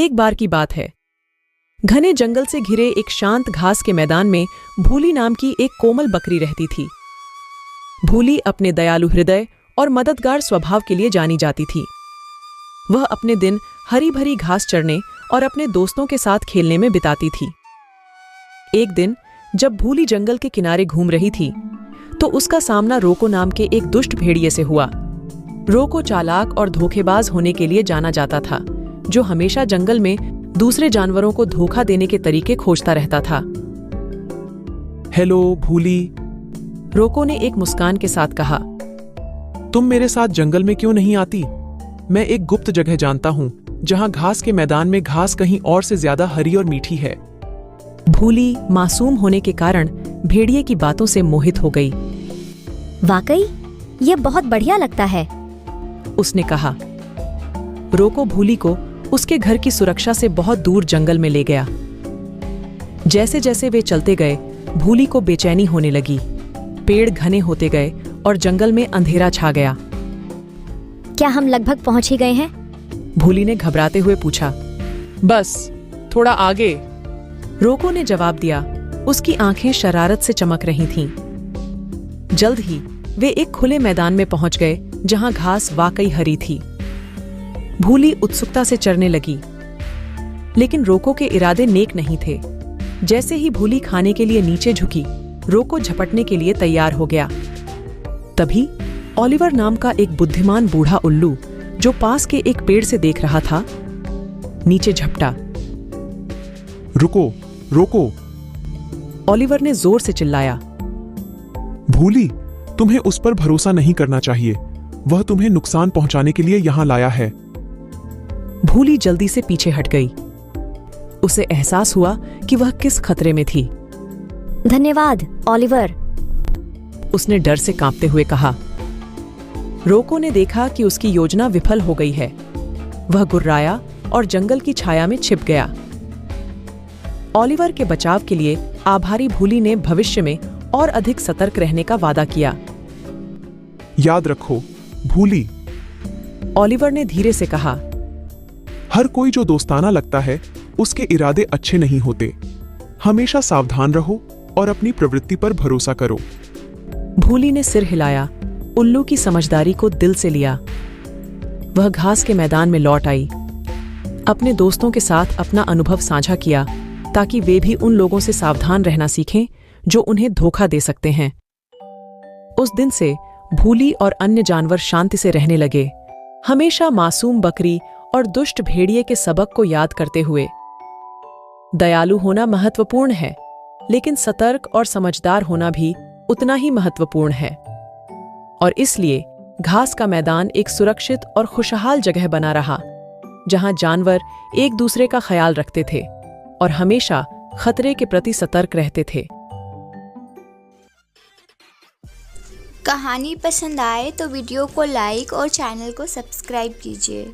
एक बार की बात है। घने जंगल से घिरे एक शांत घास के मैदान में भूली नाम की एक कोमल बकरी रहती थी। भूली अपने दयालु हृदय और मददगार स्वभाव के लिए जानी जाती थी। वह अपने दिन हरी भरी घास चरने और अपने दोस्तों के साथ खेलने में बिताती थी। एक दिन जब भूली जंगल के किनारे घूम रही थी तो उसका सामना रोको नाम के एक दुष्ट भेड़िए से हुआ। रोको चालाक और धोखेबाज होने के लिए जाना जाता था, जो हमेशा जंगल में दूसरे जानवरों को धोखा देने के तरीके खोजता रहता था। हेलो भूली, रोको ने एक मुस्कान के साथ कहा। तुम मेरे साथ जंगल में क्यों नहीं आती? मैं एक गुप्त जगह जानता हूँ जहाँ घास के मैदान में घास कहीं और से ज्यादा हरी और मीठी है। भूली मासूम होने के कारण भेड़िए की बातों से मोहित हो गई। वाकई ये बहुत बढ़िया लगता है, उसने कहा। रोको भूली को उसके घर की सुरक्षा से बहुत दूर जंगल में ले गया। जैसे जैसे वे चलते गए, भूली को बेचैनी होने लगी। पेड़ घने होते गए और जंगल में अंधेरा छा गया। क्या हम लगभग पहुंच ही गए हैं? भूली ने घबराते हुए पूछा। बस थोड़ा आगे, रोको ने जवाब दिया। उसकी आंखें शरारत से चमक रही थीं। जल्द ही वे एक खुले मैदान में पहुंच गए जहां घास वाकई हरी थी। भूली उत्सुकता से चरने लगी, लेकिन रोको के इरादे नेक नहीं थे। जैसे ही भूली खाने के लिए नीचे झुकी, रोको झपटने के लिए तैयार हो गया। तभी ओलिवर नाम का एक बुद्धिमान बूढ़ा उल्लू, जो पास के एक पेड़ से देख रहा था, नीचे झपटा। रुको रोको, ओलिवर ने जोर से चिल्लाया। भूली, तुम्हें उस पर भरोसा नहीं करना चाहिए। वह तुम्हें नुकसान पहुंचाने के लिए यहां लाया है। भूली जल्दी से पीछे हट गई। उसे एहसास हुआ कि वह किस खतरे में थी। धन्यवाद ओलिवर, उसने डर से कांपते हुए कहा। रोको ने देखा कि उसकी योजना विफल हो गई है। वह गुर्राया और जंगल की छाया में छिप गया। ओलिवर के बचाव के लिए आभारी भूली ने भविष्य में और अधिक सतर्क रहने का वादा किया। याद रखो भूली, ओलिवर ने धीरे से कहा, हर कोई जो दोस्ताना लगता है उसके इरादे अच्छे नहीं होते। हमेशा सावधान रहो और अपनी प्रवृत्ति पर भरोसा करो। भूली ने सिर हिलाया, उल्लू की समझदारी को दिल से लिया। वह घास के मैदान में लौट आई, अपने दोस्तों के साथ अपना अनुभव साझा किया ताकि वे भी उन लोगों से सावधान रहना सीखें जो उन्हें धोखा दे सकते हैं। उस दिन से भूली और अन्य जानवर शांति से रहने लगे, हमेशा मासूम बकरी और दुष्ट भेड़िए के सबक को याद करते हुए। दयालु होना महत्वपूर्ण है, लेकिन सतर्क और समझदार होना भी उतना ही महत्वपूर्ण है। और इसलिए घास का मैदान एक सुरक्षित और खुशहाल जगह बना रहा, जहां जानवर एक दूसरे का ख्याल रखते थे और हमेशा खतरे के प्रति सतर्क रहते थे। कहानी पसंद आए तो वीडियो को लाइक और चैनल को सब्सक्राइब कीजिए।